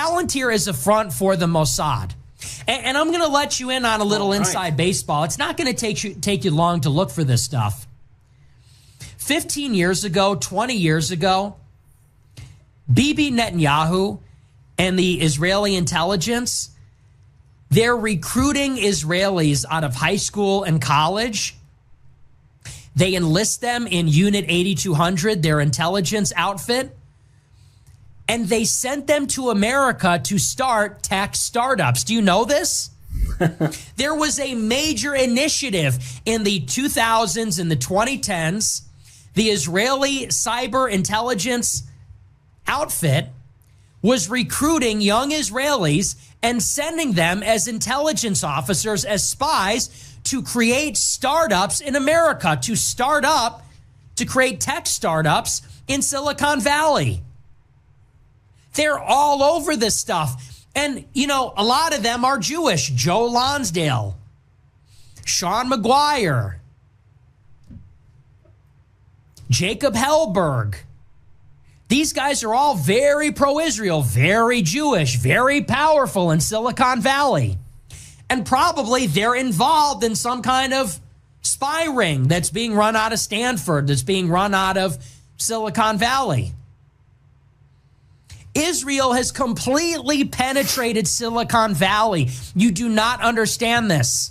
Palantir is a front for the Mossad. And I'm going to let you in on a little inside baseball. It's not going to take you long to look for this stuff. 15 years ago, 20 years ago, Bibi Netanyahu and the Israeli intelligence, they're recruiting Israelis out of high school and college. They enlist them in Unit 8200, their intelligence outfit, and they sent them to America to start tech startups. Do you know this? There was a major initiative in the 2000s and the 2010s. The Israeli cyber intelligence outfit was recruiting young Israelis and sending them as intelligence officers, as spies, to create startups in America, to create tech startups in Silicon Valley. They're all over this stuff. And, you know, a lot of them are Jewish. Joe Lonsdale, Sean McGuire, Jacob Hellberg. These guys are all very pro-Israel, very Jewish, very powerful in Silicon Valley. And probably they're involved in some kind of spy ring that's being run out of Stanford, that's being run out of Silicon Valley. Israel has completely penetrated Silicon Valley. You do not understand this.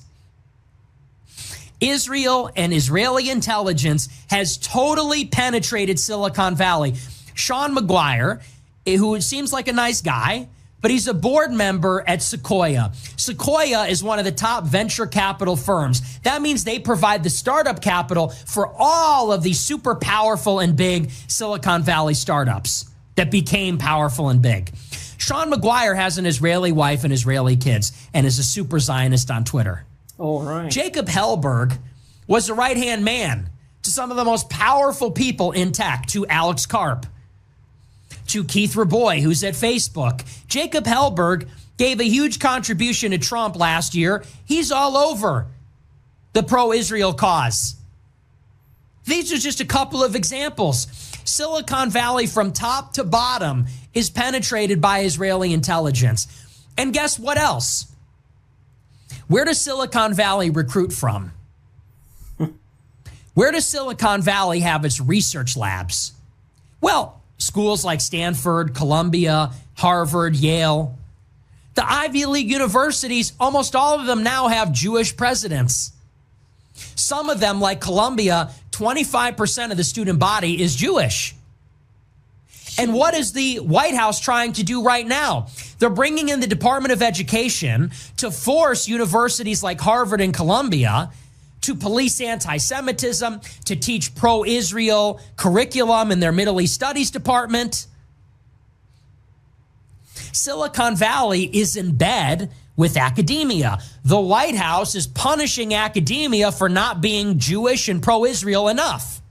Israel and Israeli intelligence has totally penetrated Silicon Valley. Sean McGuire, who seems like a nice guy, but he's a board member at Sequoia. Sequoia is one of the top venture capital firms. That means they provide the startup capital for all of these super powerful and big Silicon Valley startups that became powerful and big. Sean McGuire has an Israeli wife and Israeli kids and is a super Zionist on Twitter. All right. Jacob Hellberg was the right-hand man to some of the most powerful people in tech, to Alex Karp, to Keith Raboy, who's at Facebook. Jacob Hellberg gave a huge contribution to Trump last year. He's all over the pro-Israel cause. These are just a couple of examples. Silicon Valley from top to bottom is penetrated by Israeli intelligence. And guess what else? Where does Silicon Valley recruit from? Where does Silicon Valley have its research labs? Well, schools like Stanford, Columbia, Harvard, Yale. The Ivy League universities, almost all of them now have Jewish presidents. Some of them, like Columbia, 25% of the student body is Jewish. And what is the White House trying to do right now? They're bringing in the Department of Education to force universities like Harvard and Columbia to police anti-Semitism, to teach pro-Israel curriculum in their Middle East Studies department. Silicon Valley is in bed with academia. The White House is punishing academia for not being Jewish and pro-Israel enough.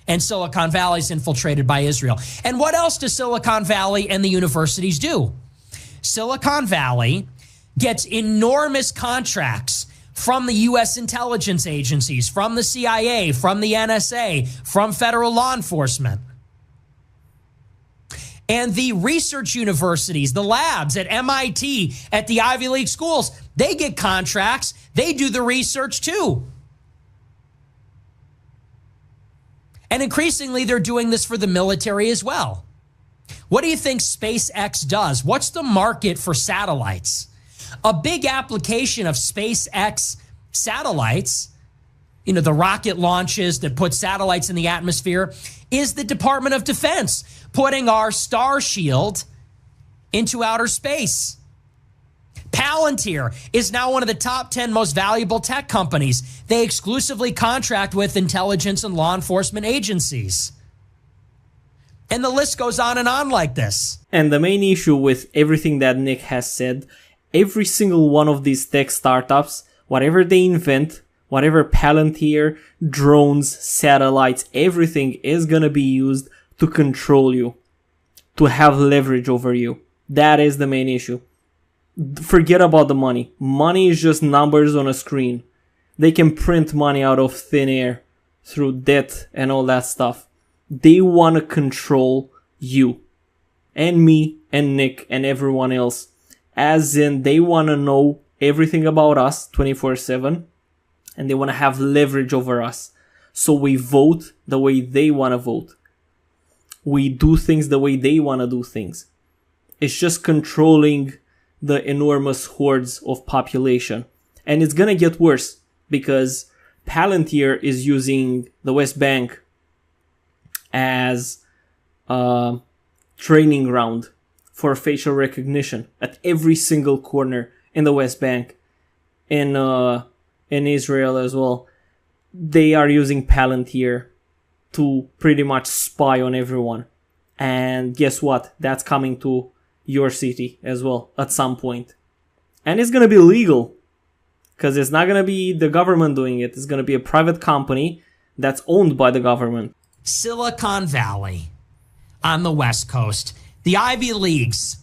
And Silicon Valley is infiltrated by Israel. And what else does Silicon Valley and the universities do? Silicon Valley gets enormous contracts from the U.S. intelligence agencies, from the CIA, from the NSA, from federal law enforcement. And the research universities, the labs at MIT, at the Ivy League schools, they get contracts. They do the research too. And increasingly, they're doing this for the military as well. What do you think SpaceX does? What's the market for satellites? A big application of SpaceX satellites, you know, the rocket launches that put satellites in the atmosphere, is the Department of Defense putting our Star Shield into outer space. Palantir is now one of the top 10 most valuable tech companies. They exclusively contract with intelligence and law enforcement agencies. And the list goes on and on like this. And the main issue with everything that Nick has said, every single one of these tech startups, whatever they invent, whatever Palantir, drones, satellites, everything is going to be used to control you, to have leverage over you. That is the main issue. Forget about the money. Money is just numbers on a screen. They can print money out of thin air through debt and all that stuff. They want to control you and me and Nick and everyone else. As in, they want to know everything about us 24/7, and they want to have leverage over us. So we vote the way they want to vote. We do things the way they want to do things. It's just controlling the enormous hordes of population. And it's gonna get worse, because Palantir is using the West Bank as a training ground for facial recognition at every single corner in the West Bank, in Israel as well. They are using Palantir to pretty much spy on everyone. And guess what? That's coming to your city as well at some point. And it's going to be legal, because it's not going to be the government doing it. It's going to be a private company that's owned by the government. Silicon Valley on the West Coast, the Ivy Leagues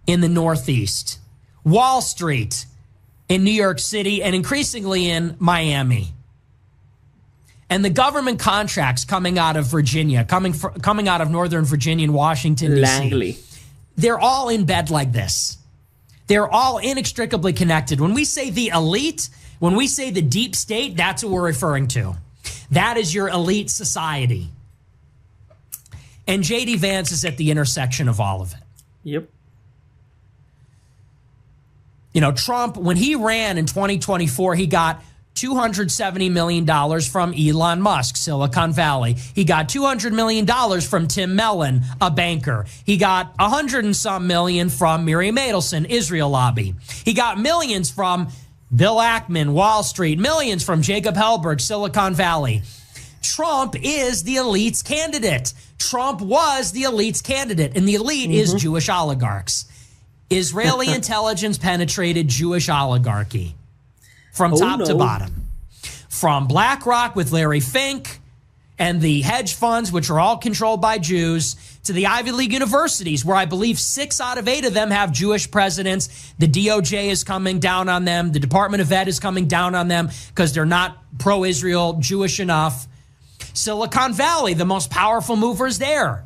in the Northeast, Wall Street in New York City, and increasingly in Miami. And the government contracts coming out of Virginia, coming out of Northern Virginia and Washington, D.C. Langley. They're all in bed like this. They're all inextricably connected. When we say the elite, when we say the deep state, that's what we're referring to. That is your elite society. And J.D. Vance is at the intersection of all of it. Yep. You know, Trump, when he ran in 2024, he got $270 million from Elon Musk, Silicon Valley. He got $200 million from Tim Mellon, a banker. He got $100 and some million from Miriam Adelson, Israel lobby. He got millions from Bill Ackman, Wall Street, millions from Jacob Hellberg, Silicon Valley. Trump is the elite's candidate. Trump was the elite's candidate, and the elite is Jewish oligarchs. Israeli intelligence penetrated Jewish oligarchy. From top to bottom. From BlackRock with Larry Fink and the hedge funds, which are all controlled by Jews, to the Ivy League universities, where I believe 6 out of 8 of them have Jewish presidents. The DOJ is coming down on them. The Department of Ed is coming down on them because they're not pro-Israel Jewish enough. Silicon Valley, the most powerful movers there.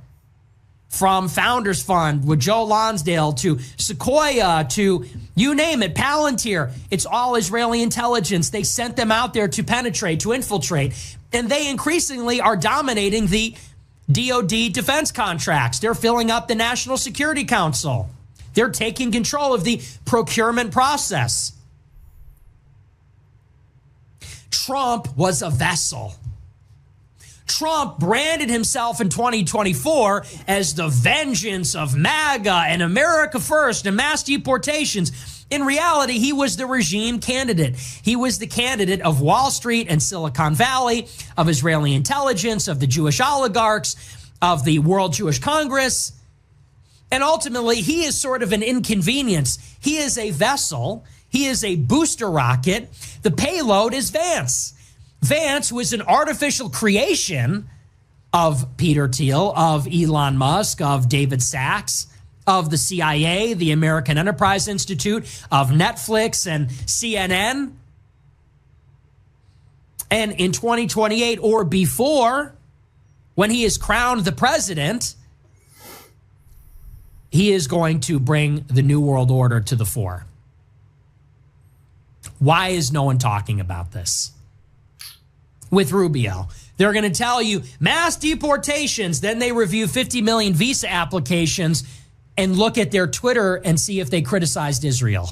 From Founders Fund with Joe Lonsdale to Sequoia to you name it, Palantir. It's all Israeli intelligence. They sent them out there to penetrate, to infiltrate. And they increasingly are dominating the DOD defense contracts. They're filling up the National Security Council. They're taking control of the procurement process. Trump was a vessel. Trump branded himself in 2024 as the vengeance of MAGA and America First and mass deportations. In reality, he was the regime candidate. He was the candidate of Wall Street and Silicon Valley, of Israeli intelligence, of the Jewish oligarchs, of the World Jewish Congress. And ultimately, he is sort of an inconvenience. He is a vessel. He is a booster rocket. The payload is Vance. Vance was an artificial creation of Peter Thiel, of Elon Musk, of David Sachs, of the CIA, the American Enterprise Institute, of Netflix and CNN. And in 2028 or before, when he is crowned the president, he is going to bring the New World Order to the fore. Why is no one talking about this? With Rubio, they're going to tell you mass deportations. Then they review 50 million visa applications and look at their Twitter and see if they criticized Israel.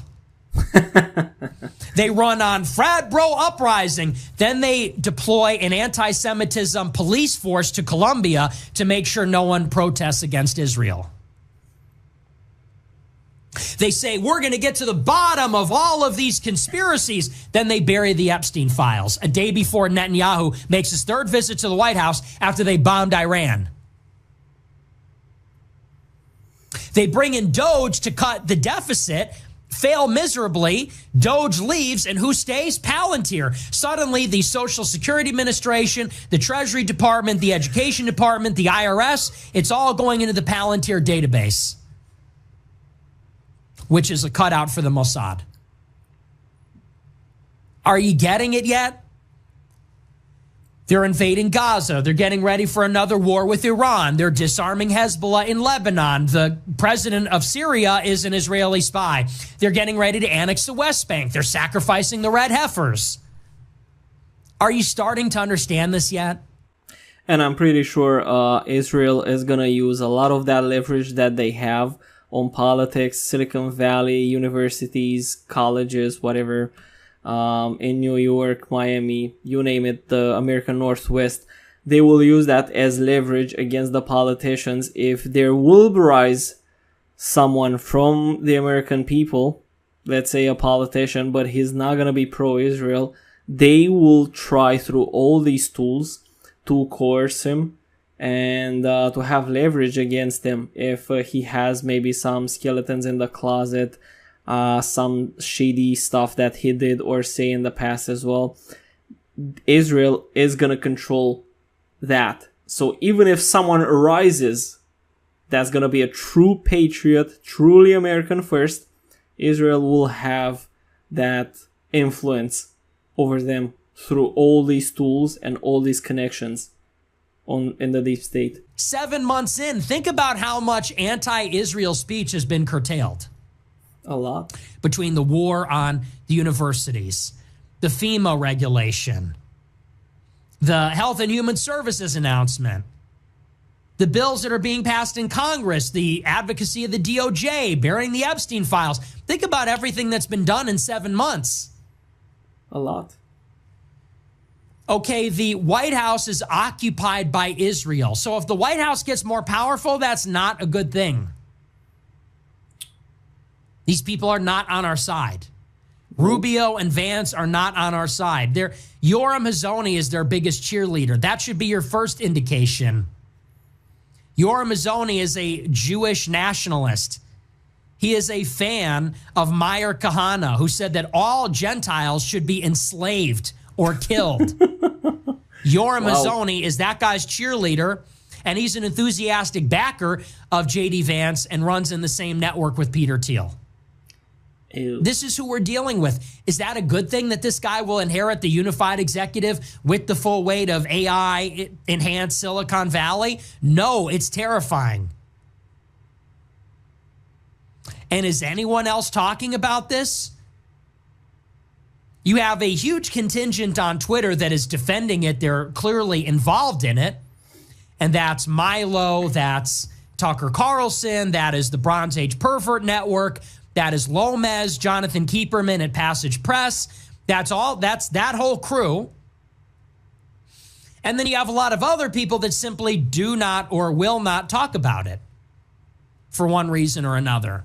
They run on frat bro uprising. Then they deploy an anti-Semitism police force to Colombia to make sure no one protests against Israel. They say, we're going to get to the bottom of all of these conspiracies. Then they bury the Epstein files a day before Netanyahu makes his 3rd visit to the White House after they bombed Iran. They bring in Doge to cut the deficit, fail miserably. Doge leaves, and who stays? Palantir. Suddenly, the Social Security Administration, the Treasury Department, the Education Department, the IRS, it's all going into the Palantir database, which is a cutout for the Mossad. Are you getting it yet? They're invading Gaza. They're getting ready for another war with Iran. They're disarming Hezbollah in Lebanon. The president of Syria is an Israeli spy. They're getting ready to annex the West Bank. They're sacrificing the red heifers. Are you starting to understand this yet? And I'm pretty sure Israel is going to use a lot of that leverage that they have on politics, Silicon Valley, universities, colleges, whatever, in New York, Miami, you name it, the American Northwest. They will use that as leverage against the politicians. If there will rise someone from the American people, let's say a politician, but he's not going to be pro-Israel, they will try through all these tools to coerce him and to have leverage against him if he has maybe some skeletons in the closet, some shady stuff that he did or say in the past as well. Israel is going to control that. So even if someone arises that's going to be a true patriot, truly American first, Israel will have that influence over them through all these tools and all these connections in the deep state. 7 months in, think about how much anti-Israel speech has been curtailed. A lot. Between the war on the universities, the FEMA regulation, the Health and Human Services announcement, the bills that are being passed in Congress, the advocacy of the DOJ, burying the Epstein files. Think about everything that's been done in 7 months. A lot. Okay, the White House is occupied by Israel. So if the White House gets more powerful, that's not a good thing. These people are not on our side. Rubio and Vance are not on our side. Yoram Hazony is their biggest cheerleader. That should be your first indication. Yoram Hazony is a Jewish nationalist. He is a fan of Meir Kahane, who said that all Gentiles should be enslaved or killed. Yoram Hazony is that guy's cheerleader, and he's an enthusiastic backer of J.D. Vance and runs in the same network with Peter Thiel. Ew. This is who we're dealing with. Is that a good thing that this guy will inherit the unified executive with the full weight of AI-enhanced Silicon Valley? No, it's terrifying. And is anyone else talking about this? You have a huge contingent on Twitter that is defending it. They're clearly involved in it. And that's Milo, that's Tucker Carlson, that is the Bronze Age Pervert Network, that is Lomez, Jonathan Keeperman at Passage Press. That's that whole crew. And then you have a lot of other people that simply do not or will not talk about it for one reason or another.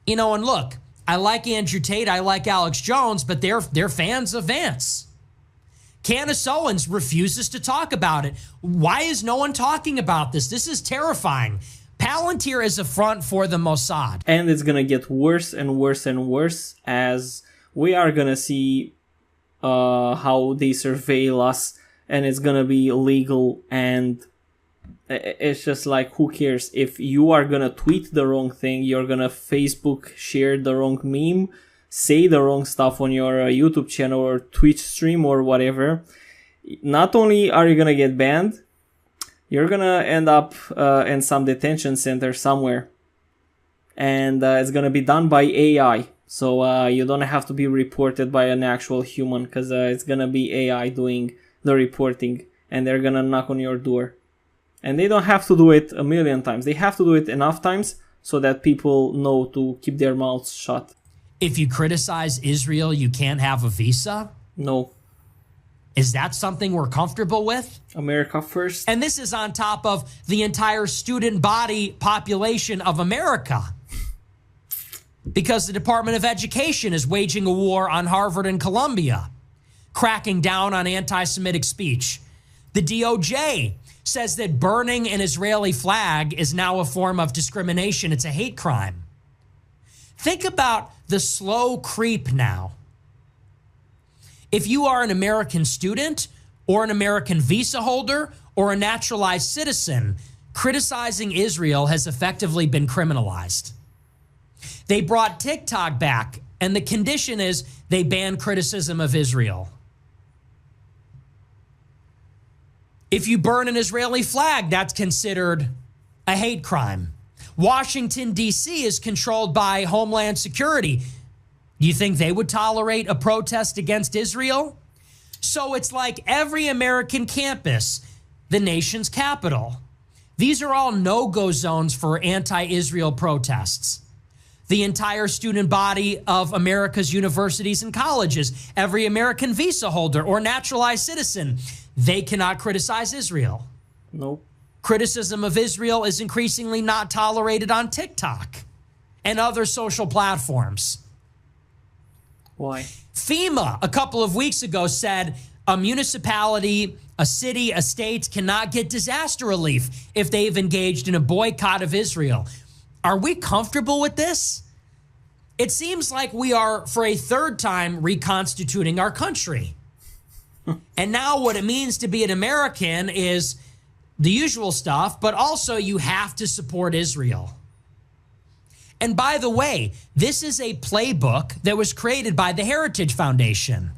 You know, and look, I like Andrew Tate, I like Alex Jones, but they're fans of Vance. Candace Owens refuses to talk about it. Why is no one talking about this? This is terrifying. Palantir is a front for the Mossad. And it's going to get worse and worse and worse as we are going to see how they surveil us, and it's going to be illegal, and it's just like, who cares? If you are going to tweet the wrong thing, you're going to Facebook share the wrong meme, say the wrong stuff on your YouTube channel or Twitch stream or whatever, not only are you going to get banned, you're going to end up in some detention center somewhere. And it's going to be done by AI. So you don't have to be reported by an actual human, because it's going to be AI doing the reporting. And they're going to knock on your door. And they don't have to do it a million times. They have to do it enough times so that people know to keep their mouths shut. If you criticize Israel, you can't have a visa? No. Is that something we're comfortable with? America first. And this is on top of the entire student body population of America. Because the Department of Education is waging a war on Harvard and Columbia, cracking down on anti-Semitic speech. The DOJ says that burning an Israeli flag is now a form of discrimination. It's a hate crime. Think about the slow creep now. If you are an American student or an American visa holder or a naturalized citizen, criticizing Israel has effectively been criminalized. They brought TikTok back, and the condition is they ban criticism of Israel. If you burn an Israeli flag, that's considered a hate crime. Washington, D.C. is controlled by Homeland Security. Do you think they would tolerate a protest against Israel? So it's like every American campus, the nation's capital. These are all no-go zones for anti-Israel protests. The entire student body of America's universities and colleges, every American visa holder or naturalized citizen, they cannot criticize Israel. Nope. Criticism of Israel is increasingly not tolerated on TikTok and other social platforms. Why? FEMA, a couple of weeks ago, said a municipality, a city, a state cannot get disaster relief if they've engaged in a boycott of Israel. Are we comfortable with this? It seems like we are, for a third time, reconstituting our country. And now what it means to be an American is the usual stuff, but also you have to support Israel. And by the way, this is a playbook that was created by the Heritage Foundation.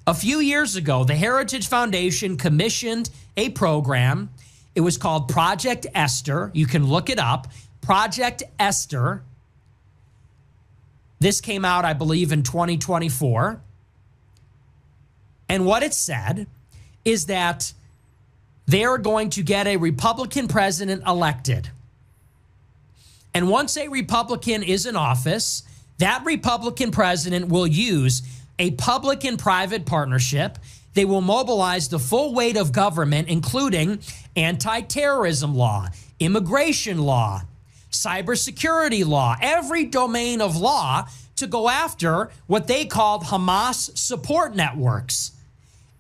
A few years ago, the Heritage Foundation commissioned a program. It was called Project Esther. You can look it up. Project Esther. This came out, I believe, in 2024. And what it said is that they're going to get a Republican president elected. And once a Republican is in office, that Republican president will use a public and private partnership. They will mobilize the full weight of government, including anti-terrorism law, immigration law, cybersecurity law, every domain of law to go after what they called Hamas support networks.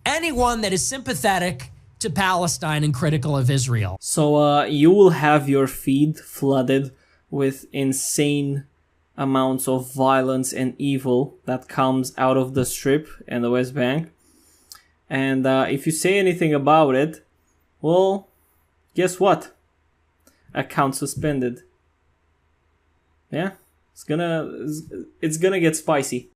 Anyone that is sympathetic to Palestine and critical of Israel. So you will have your feed flooded with insane amounts of violence and evil that comes out of the Strip and the West Bank. And if you say anything about it, well, guess what? Account suspended. Yeah, it's gonna get spicy.